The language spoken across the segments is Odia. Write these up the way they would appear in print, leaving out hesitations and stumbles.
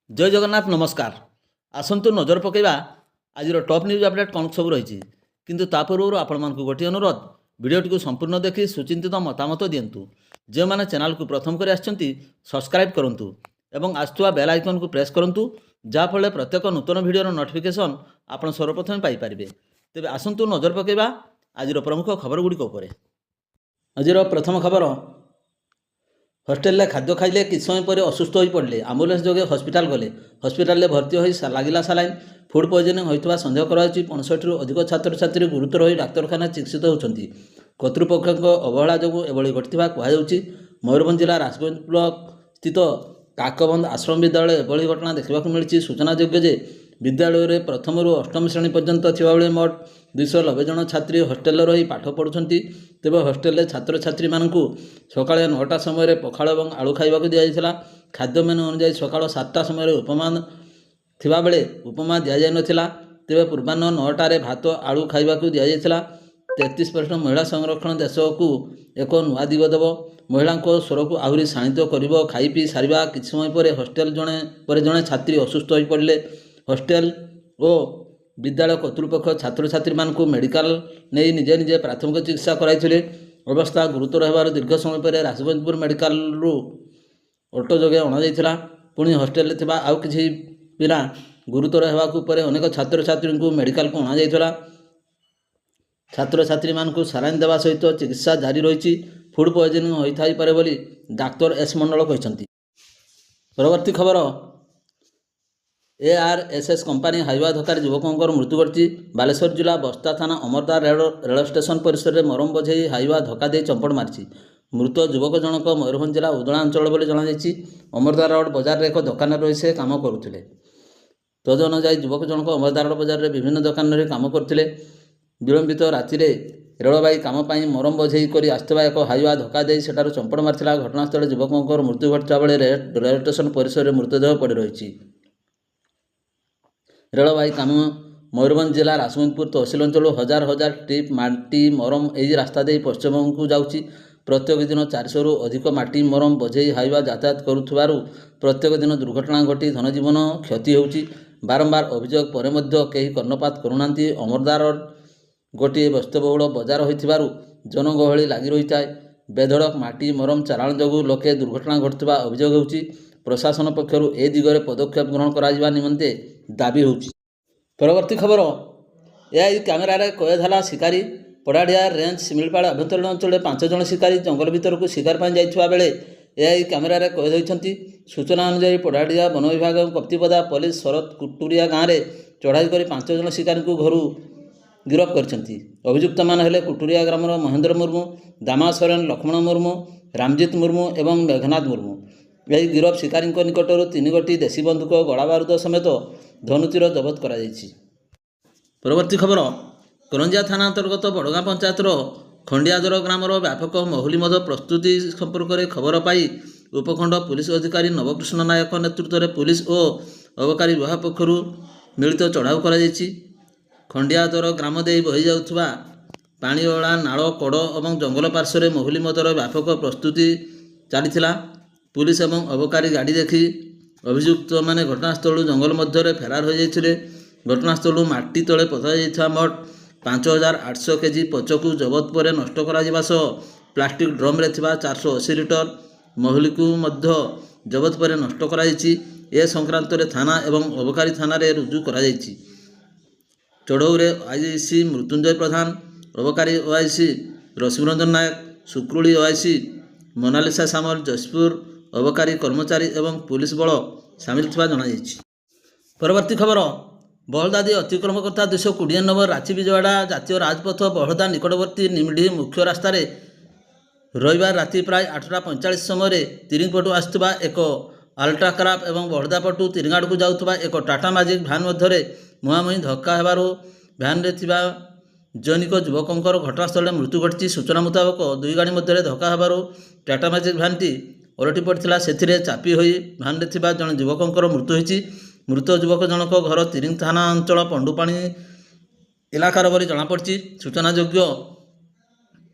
जय जगन्नाथ नमस्कार। आसतु नजर पकड़ा आज टॉप न्यूज अपडेट कौन सब रही किंतु ता पूर्व आपण मानक गोटे अनुरोध भिडटी संपूर्ण देखि सुचिंतित मतामत दिंतु। जो मैंने चैनल को प्रथम कर सब्सक्राइब करूँ एवं आसुवा बेल आइकन को प्रेस करूँ जहाँफल प्रत्येक नूतन भिडर नोटिफिकेशन आप सर्वप्रथम पाइपर। तेज आसतु नजर पकड़ा आज प्रमुख खबर गुड़िक। आज प्रथम खबर हॉस्टेल खाद्य खाइले कि समय पर असुस्थ हो पड़े आम्बुलांस जोगे हॉस्पिटल गले हॉस्पिटल भर्ती हो लगिला सालाइन फुड पॉइजनिंग होता सन्देह कर 65 रु अधिक छात्र छात्री गुरुतर हो डाक्तखाना चिकित्सित होती। कर्तृपक्ष अवहेला जो एभली घटता कहुच्छी। मयूरभंज जिला राजगंज ब्लॉक स्थित काकबंद आश्रम विद्यालय एभली घटना देखा मिली। सूचनायोग्य विद्यालय में प्रथम रु अष्टम श्रेणी पर्यंत थिबाबेले मोट 290 जन छात्री हॉस्टेल रही पाठ पढ़ुंट। तेज हॉस्टेल छात्र छात्री मानू सका 9टा समय पखाल और आलू खाइबा दिया खाद्य मेनू अनुजाई सका 7टा समय उपमा थिबा बेले उपमा दि जाई नथिला। तेज पूर्वाह्न 9टारे भात आलू खाइबा दिया 33% महिला संरक्षण देश को एक नुआ दिग देव। महिला स्वर को आहरी शाणित कर खाई पी सारा कि समय पर हॉस्टेल जड़े छात्री असुस्थ हो पड़े। हॉस्टेल और विद्यालय कर्तृपक्ष छात्र छात्री मानू मेडिकल नहीं निजे निजे प्राथमिक चिकित्सा कराई। अवस्था गुरुतर होबार दीर्घ समय पर राजगंजपुर मेडिकल ऑटो जोगे अणा पुणी हॉस्टेल थिबा आउ किछि पिला गुरुतर होगाकू अनेक छात्र छात्री को मेडिकल को अणा छात्र छात्री मानू सालाइन देवा सहित चिकित्सा जारी रही। फुड पॉइजनिंग होता ही पारे बोली डाक्टर एस मंडल कहते। परवर्ती खबर ARSS कंपानी हाइवा धक्कार युवकों मृत्यु घटी। बालेश्वर जिला बस्ता थाना अमरदा रेल स्टेशन परिसर में मरम बोझे हाइवा धक्का दे चंपड़ मारी। मृत युवक जनक मयूरभंज जिला उदला अंचल बोली जनाई। अमरदा रोड बजार में एक दुकान रही से काम करुले। तद अनुजाई युवक जनक अमरदा रोड बजार में विभिन्न दुकान में काम करते। विलंबित राति रेलवाई काम मरम बोझे कर आसवा एक हाइवा धक्का दे सेठार चंपड़ मारी। घटनास्थल युवकों मृत्यु घटता बेले रेल स्टेशन परिसर में मृतदेह पड़ रही। रेलवाई काम मयूरभंज जिला राजगंजपुर तहसिल अंचल हजार हजार ट्रिप माटी मरम यही रास्ता दे पश्चिमबंग को जाऊँगी। प्रत्येक दिन 400 रु अधिक माटी मरम बोझे हाइवा यातायात करुथुबारु प्रत्येक दिन दुर्घटना घटी धनजीवन क्षति होउची। बारंबार अभियोग पर कहीं कर्णपात करूना। अमरदा रोड गोटे व्यस्तबहुल बजार होइथिबारु जनगहली लगी रही है। बेधड़क माटी मरम चालाण जोगु लोके दुर्घटना घटुवा अभियोग होउची। प्रशासन पक्षर ए दिगरे पदक्षेप ग्रहण करा निमंते दाबी होउची। परवर्ती खबर एआई कैमेरा रे कैद शिकारी। पड़ाढ़िया रेंज सिमिलपाड़ आभ्यंतरीण अंचल 5 जन शिकारी जंगल भीतर को शिकार पर जाइथिबा बेले एआई कैमेरा रे कैद होइछंती। सूचना अनुसार पड़ाढ़िया वन विभाग कप्तिपदा पुलिस शरत कुटुरिया गाँव में चढ़ाई कर 5 जन शिकारी को घर गिरफ्त करछंती। अभियुक्त मान हेले कुटुरिया ग्रामर महेंद्र मुर्मू, दामा सोरेन, लक्ष्मण मुर्मू, रामजीत मुर्मू एवं मेघनाथ मुर्मू। यही गिरफ शिकारी निकटर 3 गोटी देशी बंदूक गड़ा बारूद समेत धनुतीर जबत करा जायछि। परवर्ती खबर करंजिया थाना अंतर्गत बड़गाँ पंचायतर खंडियादर ग्रामर व्यापक महुली मद प्रस्तुति संपर्क में खबर पाई उपखंड पुलिस अधिकारी नवकृष्ण नायक नेतृत्व में पुलिस और अबकारी विभाग पक्षर मिलित चढ़ाऊ कर खंडियादर ग्राम दे बही जाउथुबा पानीओला नाल कड़ और जंगल पार्श्व महुली मदर व्यापक प्रस्तुति चलीथिला। पुलिस एवं अबकारी गाड़ी देखि अभियुक्त माने घटनास्थल जंगल मध्य फेरार हो जाते। घटनास्थल माटी तले पता जाइथा मोट 5800 केजी पचकू जबत पर नष्ट करा सह प्लास्टिक ड्रम रे थिबा 480 लिटर महुली को मध्य जबत पर नष्ट करा जाइछि। ए संक्रांत रे थाना एवं अबकारी थाना रे रुजु करा जाइछि। चढ़ौरे आईसी मृत्युंजय प्रधान, अबकारी ओआईसी रश्मिरंजन नायक, सुक्रुली ओआईसी मोनालिसा सामल, जयपुर अबकारी कर्मचारी एवं पुलिस बल सामिल थिबा जणा जाइछि। परवर्ती खबर बहलदादी अतिक्रम करता 220 नंबर रांची विजयवाड़ा जातीय राजपथ बहलदा निकटवर्ती निमढी मुख्य रास्ता रविवार राति प्राय 8:45 समय तिरिंगपटू आसुवा एक अल्ट्रा क्राफ्ट एवं बहलदा पटू तिरिंगाड़ को जाऊथुबा एक टाटा मैजिक भ्यान मध्य मुहांमुही धक्का हेबारु भ्यान रे थिबा जैनिक युवकों घटनास्थल मृत्यु घटी। सूचना मुताबक 2 गाड़ी मध्य धक्का हेबारु टाटा मैजिक भ्यानटी ओलटी पड़ता। से चापी हो भ्यान रे थिबा जन युवकों मृत्यु होती। मृत युवक जनक घर तिरिंग थाना अंचल पंडुपाणी इलाकार बोली जमापड़ी। सूचनायोग्य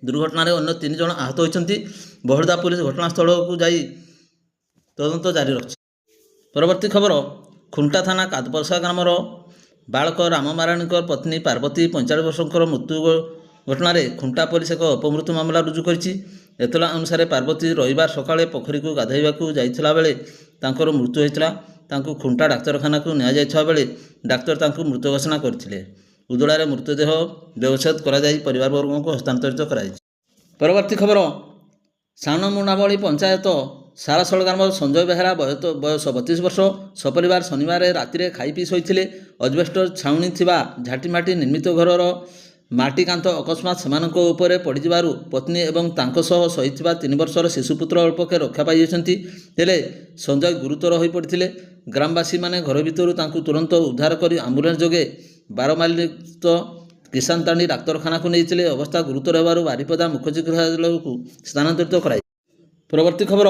दुर्घटना अन्य 3 जन आहत होती। बहलदा पुलिस घटनास्थल को जाई तदंत जारी रखी। ପରବର୍ତ୍ତୀ ଖବର ଖୁଣ୍ଟା ଥାନା କାଦପରସା ଗ୍ରାମର ବାଳକ ରାମ ମାରାଣୀଙ୍କ ପତ୍ନୀ ପାର୍ବତୀ 45 ବର୍ଷଙ୍କର ମୃତ୍ୟୁ ଘଟଣାରେ ଖୁଣ୍ଟା ପୋଲିସ ଏକ ଅପମୃତ୍ୟୁ ମାମଲା ରୁଜୁ କରିଛି। ଏତଲା ଅନୁସାରେ ପାର୍ବତୀ ରବିବାର ସକାଳେ ପୋଖରୀକୁ ଗାଧୋଇବାକୁ ଯାଇଥିଲା ବେଳେ ତାଙ୍କର ମୃତ୍ୟୁ ହୋଇଥିଲା। ତାଙ୍କୁ ଖୁଣ୍ଟା ଡାକ୍ତରଖାନାକୁ ନିଆଯାଇଥିବା ବେଳେ ଡାକ୍ତର ତାଙ୍କୁ ମୃତ ଘୋଷଣା କରିଥିଲେ। ଉଦଳାରେ ମୃତଦେହ ବ୍ୟବଚ୍ଛେଦ କରାଯାଇ ପରିବାରବର୍ଗଙ୍କୁ ହସ୍ତାନ୍ତରିତ କରାଯାଇଛି। ପରବର୍ତ୍ତୀ ଖବର ସାନମୁଣ୍ଡାବଳି ପଞ୍ଚାୟତ ସାରାସଳ ଗ୍ରାମର ସଞ୍ଜୟ ବେହେରା ବୟସ 32 ବର୍ଷ ସପରିବାର ଶନିବାର ରାତିରେ ଖାଇ ପିଇ ଶୋଇଥିଲେ। ଅଜବେଷ୍ଟର ଛାଉଣି ଥିବା ଝାଟିମାଟି ନିର୍ମିତ ଘରର ମାଟି କାନ୍ଥ ଅକସ୍ମାତ୍ ସେମାନଙ୍କ ଉପରେ ପଡ଼ିଯିବାରୁ ପତ୍ନୀ ଏବଂ ତାଙ୍କ ସହ ଶୋଇଥିବା 3 ବର୍ଷର ଶିଶୁପୁତ୍ର ଅଳ୍ପକେ ରକ୍ଷା ପାଇଯାଇଛନ୍ତି। ହେଲେ ସଞ୍ଜୟ ଗୁରୁତର ହୋଇପଡ଼ିଥିଲେ। ଗ୍ରାମବାସୀମାନେ ଘର ଭିତରୁ ତାଙ୍କୁ ତୁରନ୍ତ ଉଦ୍ଧାର କରି ଆମ୍ବୁଲାନ୍ସ ଯୋଗେ 12 ମାଇଲସ୍ଥ କିଷାନତାଣ୍ଡି ଡାକ୍ତରଖାନାକୁ ନେଇଥିଲେ। ଅବସ୍ଥା ଗୁରୁତର ହେବାରୁ ବାରିପଦା ମୁଖ୍ୟ ଚିକିତ୍ସାଳୟକୁ ସ୍ଥାନାନ୍ତରିତ କରାଯାଇଛି। ପରବର୍ତ୍ତୀ ଖବର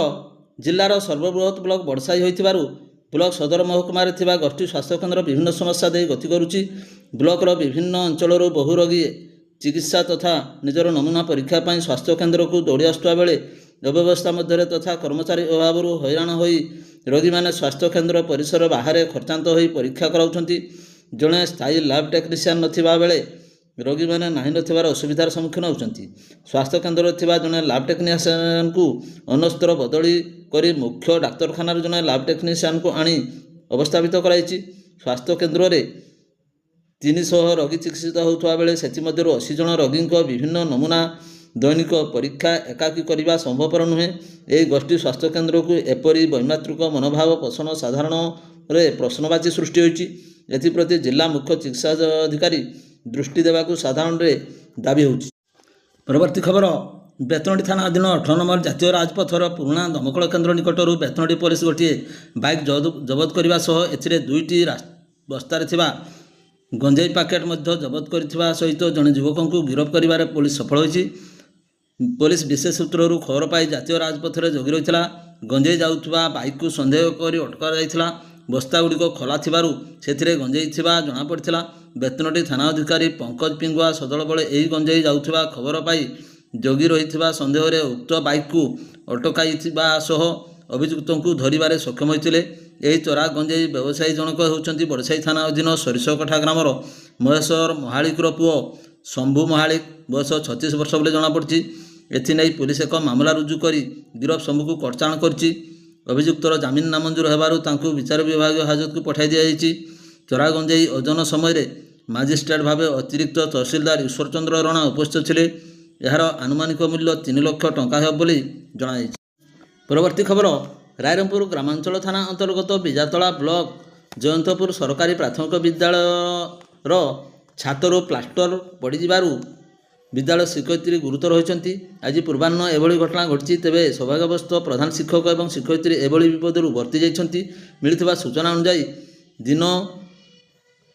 ଜିଲ୍ଲାର ସର୍ବବୃହତ ବ୍ଲକ ବଡ଼ସାହି ହୋଇଥିବାରୁ ବ୍ଲକ ସଦର ମହକୁମାରେ ଥିବା ଗୋଷ୍ଠୀ ସ୍ୱାସ୍ଥ୍ୟକେନ୍ଦ୍ର ବିଭିନ୍ନ ସମସ୍ୟା ଦେଇ ଗତି କରୁଛି। ବ୍ଲକର ବିଭିନ୍ନ ଅଞ୍ଚଳରୁ ବହୁ ରୋଗୀ ଚିକିତ୍ସା ତଥା ନିଜର ନମୁନା ପରୀକ୍ଷା ପାଇଁ ସ୍ୱାସ୍ଥ୍ୟକେନ୍ଦ୍ରକୁ ଦୌଡ଼ି ଆସୁଥିବା ବେଳେ ଅବ୍ୟବସ୍ଥା ମଧ୍ୟରେ ତଥା କର୍ମଚାରୀ ଅଭାବରୁ ହଇରାଣ ହୋଇ ରୋଗୀମାନେ ସ୍ୱାସ୍ଥ୍ୟକେନ୍ଦ୍ର ପରିସର ବାହାରେ ଖର୍ଚ୍ଚାନ୍ତ ହୋଇ ପରୀକ୍ଷା କରାଉଛନ୍ତି। ଜଣେ ସ୍ଥାୟୀ ଲ୍ୟାବ୍ ଟେକ୍ନିସିଆନ୍ ନଥିବା ବେଳେ ରୋଗୀମାନେ ନାହିଁ ନଥିବାର ଅସୁବିଧାର ସମ୍ମୁଖୀନ ହେଉଛନ୍ତି। ସ୍ୱାସ୍ଥ୍ୟକେନ୍ଦ୍ରରେ ଥିବା ଜଣେ ଲ୍ୟାବ୍ ଟେକ୍ନିସିଆନ୍କୁ ଅନ୍ୟତ୍ର ବଦଳି କରି ମୁଖ୍ୟ ଡାକ୍ତରଖାନାରୁ ଜଣେ ଲ୍ୟାବ୍ ଟେକ୍ନିସିଆନ୍କୁ ଆଣି ଅବସ୍ଥାପିତ କରାଯାଇଛି। ସ୍ୱାସ୍ଥ୍ୟକେନ୍ଦ୍ରରେ 300 ରୋଗୀ ଚିକିତ୍ସିତ ହେଉଥିବା ବେଳେ ସେଥିମଧ୍ୟରୁ 80 ଜଣ ରୋଗୀଙ୍କ ବିଭିନ୍ନ ନମୁନା ଦୈନିକ ପରୀକ୍ଷା ଏକାକୀ କରିବା ସମ୍ଭବପର ନୁହେଁ। ଏହି ଗୋଷ୍ଠୀ ସ୍ୱାସ୍ଥ୍ୟକେନ୍ଦ୍ରକୁ ଏପରି ବୈମାତୃକ ମନୋଭାବ ପୋଷଣ ସାଧାରଣରେ ପ୍ରଶ୍ନବାଚୀ ସୃଷ୍ଟି ହୋଇଛି। ଏଥିପ୍ରତି ଜିଲ୍ଲା ମୁଖ୍ୟ ଚିକିତ୍ସାଧିକାରୀ ଦୃଷ୍ଟି ଦେବାକୁ ସାଧାରଣରେ ଦାବି ହେଉଛି। ପରବର୍ତ୍ତୀ ଖବର ବେତନଟୀ ଥାନା ଅଧୀନ 18 ନମ୍ବର ଜାତୀୟ ରାଜପଥର ପୁରୁଣା ଦମକଳ କେନ୍ଦ୍ର ନିକଟରୁ ବେତନଟୀ ପୋଲିସ ଗୋଟିଏ ବାଇକ୍ ଜବତ କରିବା ସହ ଏଥିରେ 2ଟି ବସ୍ତାରେ ଥିବା ଗଞ୍ଜେଇ ପ୍ୟାକେଟ୍ ମଧ୍ୟ ଜବତ କରିଥିବା ସହିତ ଜଣେ ଯୁବକଙ୍କୁ ଗିରଫ କରିବାରେ ପୋଲିସ ସଫଳ ହୋଇଛି। ପୋଲିସ ବିଶେଷ ସୂତ୍ରରୁ ଖବର ପାଇ ଜାତୀୟ ରାଜପଥରେ ଜଗି ରହିଥିଲା। ଗଞ୍ଜେଇ ଯାଉଥିବା ବାଇକ୍କୁ ସନ୍ଦେହ କରି ଅଟକାଯାଇଥିଲା। ବସ୍ତାଗୁଡ଼ିକ ଖୋଲା ଥିବାରୁ ସେଥିରେ ଗଞ୍ଜେଇ ଥିବା ଜଣାପଡ଼ିଥିଲା। ବେତନଟୀ ଥାନା ଅଧିକାରୀ ପଙ୍କଜ ପିଙ୍ଗୁଆ ସଦଳବଳେ ଏହି ଗଞ୍ଜେଇ ଯାଉଥିବା ଖବର ପାଇ ଜଗି ରହିଥିବା ସନ୍ଦେହରେ ଉକ୍ତ ବାଇକ୍କୁ ଅଟକାଇଥିବା ସହ ଅଭିଯୁକ୍ତଙ୍କୁ ଧରିବାରେ ସକ୍ଷମ ହୋଇଥିଲେ। ଏହି ଚୋରା ଗଞ୍ଜେଇ ବ୍ୟବସାୟୀ ଜଣକ ହେଉଛନ୍ତି ବଡ଼ସାହି ଥାନା ଅଧୀନ ସୋରିଷକଠା ଗ୍ରାମର ମହେଶ୍ୱର ମହାଳିକର ପୁଅ ଶମ୍ଭୁ ମହାଳିକ ବୟସ 36 ବର୍ଷ ବୋଲି ଜଣାପଡ଼ିଛି। ଏଥିନେଇ ପୋଲିସ ଏକ ମାମଲା ରୁଜୁ କରି ଗିରଫ ଶମ୍ଭୁକୁ କଟଚାଣ କରିଛି। ଅଭିଯୁକ୍ତର ଜାମିନ ନାମଞ୍ଜୁର ହେବାରୁ ତାଙ୍କୁ ବିଚାର ବିଭାଗୀୟ ହାଜତକୁ ପଠାଇ ଦିଆଯାଇଛି। ଚୋରା ଗଞ୍ଜେଇ ଓଜନ ସମୟରେ ମାଜିଷ୍ଟ୍ରେଟ୍ ଭାବେ ଅତିରିକ୍ତ ତହସିଲଦାର ଈଶ୍ୱର ଚନ୍ଦ୍ର ରଣା ଉପସ୍ଥିତ ଥିଲେ। ଏହାର ଆନୁମାନିକ ମୂଲ୍ୟ 3 ଲକ୍ଷ ଟଙ୍କା ହେବ ବୋଲି ଜଣାଯାଇଛି। ପରବର୍ତ୍ତୀ ଖବର ରାଇରଙ୍ଗପୁର ଗ୍ରାମାଞ୍ଚଳ ଥାନା ଅନ୍ତର୍ଗତ ବିଜାତଳା ବ୍ଲକ ଜୟନ୍ତପୁର ସରକାରୀ ପ୍ରାଥମିକ ବିଦ୍ୟାଳୟର ଛାତରୁ ପ୍ଲାଷ୍ଟର ପଡ଼ିଯିବାରୁ ବିଦ୍ୟାଳୟ ଶିକ୍ଷୟିତ୍ରୀ ଗୁରୁତର ହୋଇଛନ୍ତି। ଆଜି ପୂର୍ବାହ୍ନ ଏଭଳି ଘଟଣା ଘଟିଛି। ତେବେ ସୌଭାଗ୍ୟବଶତ ପ୍ରଧାନ ଶିକ୍ଷକ ଏବଂ ଶିକ୍ଷୟିତ୍ରୀ ଏଭଳି ବିପଦରୁ ବର୍ତ୍ତି ଯାଇଛନ୍ତି। ମିଳିଥିବା ସୂଚନା ଅନୁଯାୟୀ ଦିନ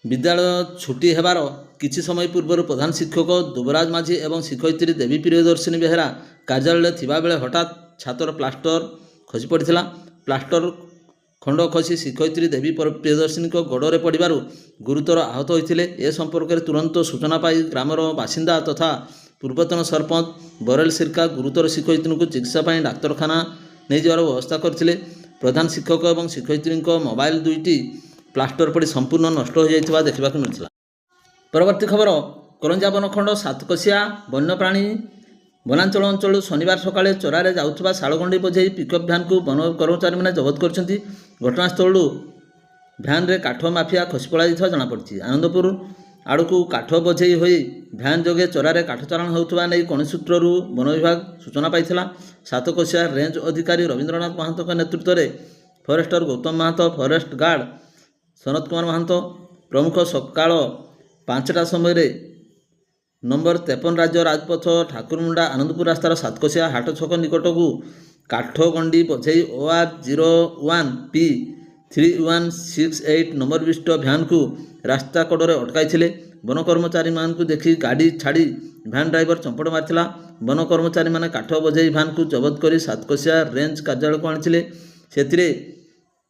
ବିଦ୍ୟାଳୟ ଛୁଟି ହେବାର କିଛି ସମୟ ପୂର୍ବରୁ ପ୍ରଧାନ ଶିକ୍ଷକ ଦୁବରାଜ ମାଝୀ ଏବଂ ଶିକ୍ଷୟିତ୍ରୀ ଦେବୀ ପ୍ରିୟଦର୍ଶିନୀ ବେହେରା କାର୍ଯ୍ୟାଳୟରେ ଥିବାବେଳେ ହଠାତ୍ ଛାତର ପ୍ଲାଷ୍ଟର ଖସି ପଡ଼ିଥିଲା। ପ୍ଲାଷ୍ଟର ଖଣ୍ଡ ଖସି ଶିକ୍ଷୟିତ୍ରୀ ଦେବୀ ପ୍ରିୟଦର୍ଶିନୀଙ୍କ ଗୋଡ଼ରେ ପଡ଼ିବାରୁ ଗୁରୁତର ଆହତ ହୋଇଥିଲେ। ଏ ସମ୍ପର୍କରେ ତୁରନ୍ତ ସୂଚନା ପାଇ ଗ୍ରାମର ବାସିନ୍ଦା ତଥା ପୂର୍ବତନ ସରପଞ୍ଚ ବରେଲ ସିରକା ଗୁରୁତର ଶିକ୍ଷୟିତ୍ରୀଙ୍କୁ ଚିକିତ୍ସା ପାଇଁ ଡାକ୍ତରଖାନା ନେଇଯିବାର ବ୍ୟବସ୍ଥା କରିଥିଲେ। ପ୍ରଧାନ ଶିକ୍ଷକ ଏବଂ ଶିକ୍ଷୟିତ୍ରୀଙ୍କ ମୋବାଇଲ 2ଟି ପ୍ଲାଷ୍ଟର ପଡ଼ି ସମ୍ପୂର୍ଣ୍ଣ ନଷ୍ଟ ହୋଇଯାଇଥିବା ଦେଖିବାକୁ ମିଳିଥିଲା। ପରବର୍ତ୍ତୀ ଖବର କରଞ୍ଜା ବନଖଣ୍ଡ ସାତକୋଶିଆ ବନ୍ୟପ୍ରାଣୀ ବନାଞ୍ଚଳ ଅଞ୍ଚଳରୁ ଶନିବାର ସକାଳେ ଚୋରାରେ ଯାଉଥିବା ଶାଳଗଣ୍ଡି ବୋଝେଇ ପିକଅପ୍ ଭ୍ୟାନ୍କୁ ବନ କର୍ମଚାରୀମାନେ ଜବତ କରିଛନ୍ତି। ଘଟଣାସ୍ଥଳରୁ ଭ୍ୟାନ୍ରେ କାଠ ମାଫିଆ ଖସି ପଳାଇଥିବା ଜଣାପଡ଼ିଛି। ଆନନ୍ଦପୁର ଆଡ଼କୁ କାଠ ବୋଝେଇ ହୋଇ ଭ୍ୟାନ୍ ଯୋଗେ ଚୋରାରେ କାଠ ଚାଲାଣ ହେଉଥିବା ନେଇ କୌଣସି ସୂତ୍ରରୁ ବନ ବିଭାଗ ସୂଚନା ପାଇଥିଲା। ସାତକୋଶିଆ ରେଞ୍ଜ ଅଧିକାରୀ ରବୀନ୍ଦ୍ରନାଥ ମହାନ୍ତଙ୍କ ନେତୃତ୍ୱରେ ଫରେଷ୍ଟର ଗୌତମ ମାହାନ୍ତ, ଫରେଷ୍ଟ ଗାର୍ଡ ସନତ କୁମାର ମହାନ୍ତ ପ୍ରମୁଖ ସକାଳ 5ଟା ସମୟରେ ନମ୍ବର 53 ରାଜ୍ୟ ରାଜପଥ ଠାକୁରମୁଣ୍ଡା ଆନନ୍ଦପୁର ରାସ୍ତାର ସାତକୋଶିଆ ହାଟ ଛକ ନିକଟକୁ କାଠ ଗଣ୍ଡି ବୋଝେଇ OR 01P 3168 ନମ୍ବର ବିଶିଷ୍ଟ ଭ୍ୟାନ୍କୁ ରାସ୍ତା କଡ଼ରେ ଅଟକାଇଥିଲେ। ବନ କର୍ମଚାରୀମାନଙ୍କୁ ଦେଖି ଗାଡ଼ି ଛାଡ଼ି ଭ୍ୟାନ୍ ଡ୍ରାଇଭର ଚମ୍ପଟ ମାରିଥିଲା। ବନ କର୍ମଚାରୀମାନେ କାଠ ବୋଝେଇ ଭ୍ୟାନ୍କୁ ଜବତ କରି ସାତକୋଶିଆ ରେଞ୍ଜ କାର୍ଯ୍ୟାଳୟକୁ ଆଣିଥିଲେ। ସେଥିରେ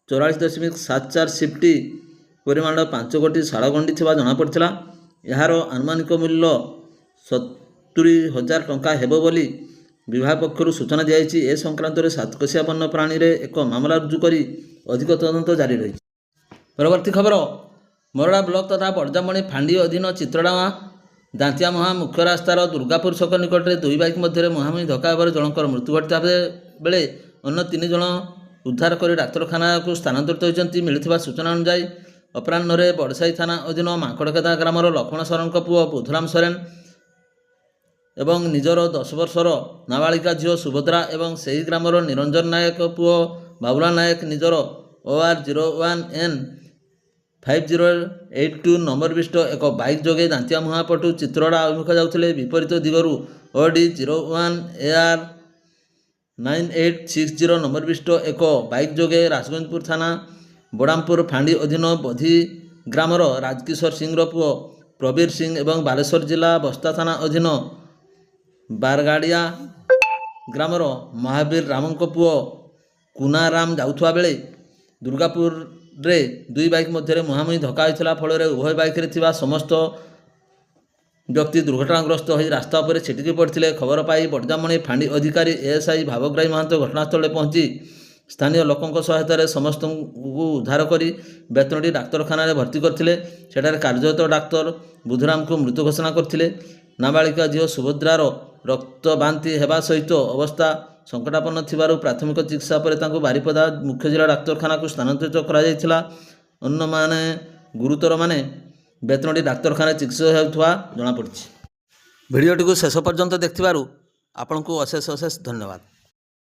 44.74 ସିଫ୍ଟି ପରିମାଣର 5 ଗୋଟି ଶାଳଗଣ୍ଡି ଥିବା ଜଣାପଡ଼ିଥିଲା। ଏହାର ଆନୁମାନିକ ମୂଲ୍ୟ 70,000 ଟଙ୍କା ହେବ ବୋଲି ବିଭାଗ ପକ୍ଷରୁ ସୂଚନା ଦିଆଯାଇଛି। ଏ ସଂକ୍ରାନ୍ତରେ ସାତକୋଶିଆ ବନ୍ୟପ୍ରାଣୀରେ ଏକ ମାମଲା ରୁଜୁ କରି ଅଧିକ ତଦନ୍ତ ଜାରି ରହିଛି। ପରବର୍ତ୍ତୀ ଖବର, ମରଡ଼ା ବ୍ଲକ ତଥା ବଡ଼ଜାମଣି ଫାଣ୍ଡି ଅଧୀନ ଚିତ୍ରଡାମା ଦାନ୍ତିଆମୁହାଁ ମୁଖ୍ୟ ରାସ୍ତାର ଦୁର୍ଗାପୁର ଛକ ନିକଟରେ ଦୁଇ ବାଇକ୍ ମଧ୍ୟରେ ମୁହାଁମୁହିଁ ଧକ୍କା ହେବାରୁ ଜଣଙ୍କର ମୃତ୍ୟୁ ଘଟିଥିବା ବେଳେ ଅନ୍ୟ 3 ଜଣ ଉଦ୍ଧାର କରି ଡାକ୍ତରଖାନାକୁ ସ୍ଥାନାନ୍ତରିତ ହୋଇଛନ୍ତି। ମିଳିଥିବା ସୂଚନା ଅନୁଯାୟୀ ଅପରାହ୍ନରେ ବଡ଼ସାହି ଥାନା ଅଧୀନ ମାଙ୍କଡ଼କେଦା ଗ୍ରାମର ଲକ୍ଷ୍ମଣ ସରେନଙ୍କ ପୁଅ ବୁଧରାମ ସରେନ ଏବଂ ନିଜର 10 ବର୍ଷର ନାବାଳିକା ଝିଅ ସୁଭଦ୍ରା ଏବଂ ସେହି ଗ୍ରାମର ନିରଞ୍ଜନ ନାୟକ ପୁଅ ବାବୁଲା ନାୟକ ନିଜର OR01N 5082 ନମ୍ବର ବିଶିଷ୍ଟ ଏକ ବାଇକ୍ ଯୋଗେ ଦାନ୍ତିଆମୁହାଁ ପଟୁ ଚିତ୍ରଡ଼ା ଅଭିମୁଖେ ଯାଉଥିଲେ। ବିପରୀତ ଦିଗରୁ OD01AR 9860 ନମ୍ବର ବିଶିଷ୍ଟ ଏକ ବାଇକ୍ ଯୋଗେ ରାଜଗୋବିନ୍ଦପୁର ଥାନା ବଡ଼ାମପୁର ଫାଣ୍ଡି ଅଧୀନ ବଧି ଗ୍ରାମର ରାଜକିଶୋର ସିଂର ପୁଅ ପ୍ରବୀର ସିଂ ଏବଂ ବାଲେଶ୍ୱର ଜିଲ୍ଲା ବସ୍ତା ଥାନା ଅଧୀନ ବାରଗାଡ଼ିଆ ଗ୍ରାମର ମହାବୀର ରାମଙ୍କ ପୁଅ କୁନାରାମ ଯାଉଥିବା ବେଳେ ଦୁର୍ଗାପୁରରେ ଦୁଇ ବାଇକ୍ ମଧ୍ୟରେ ମୁହାଁମୁହିଁ ଧକ୍କା ହୋଇଥିଲା। ଫଳରେ ଉଭୟ ବାଇକ୍ରେ ଥିବା ସମସ୍ତ ବ୍ୟକ୍ତି ଦୁର୍ଘଟଣାଗ୍ରସ୍ତ ହୋଇ ରାସ୍ତା ଉପରେ ଛିଟିକି ପଡ଼ିଥିଲେ। ଖବର ପାଇ ବଡ଼ଜାମଣି ଫାଣ୍ଡି ଅଧିକାରୀ ASI ଭାବଗ୍ରାହୀ ମହାନ୍ତ ଘଟଣାସ୍ଥଳରେ ପହଞ୍ଚି ସ୍ଥାନୀୟ ଲୋକଙ୍କ ସହାୟତାରେ ସମସ୍ତଙ୍କୁ ଉଦ୍ଧାର କରି ବେତନଟୀ ଡାକ୍ତରଖାନାରେ ଭର୍ତ୍ତି କରିଥିଲେ। ସେଠାରେ କାର୍ଯ୍ୟରତ ଡାକ୍ତର ବୁଧୁରାମଙ୍କୁ ମୃତ ଘୋଷଣା କରିଥିଲେ। ନାବାଳିକା ଝିଅ ସୁଭଦ୍ରାର ରକ୍ତ ବାନ୍ତି ହେବା ସହିତ ଅବସ୍ଥା ସଙ୍କଟାପନ୍ନ ଥିବାରୁ ପ୍ରାଥମିକ ଚିକିତ୍ସା ପରେ ତାଙ୍କୁ ବାରିପଦା ମୁଖ୍ୟ ଜିଲ୍ଲା ଡାକ୍ତରଖାନାକୁ ସ୍ଥାନାନ୍ତରିତ କରାଯାଇଥିଲା। ଅନ୍ୟମାନେ ଗୁରୁତରମାନେ ବେତନଟୀ ଡାକ୍ତରଖାନାରେ ଚିକିତ୍ସିତ ହେଉଥିବା ଜଣାପଡ଼ିଛି। ଭିଡ଼ିଓଟିକୁ ଶେଷ ପର୍ଯ୍ୟନ୍ତ ଦେଖିଥିବାରୁ ଆପଣଙ୍କୁ ଅଶେଷ ଅଶେଷ ଧନ୍ୟବାଦ।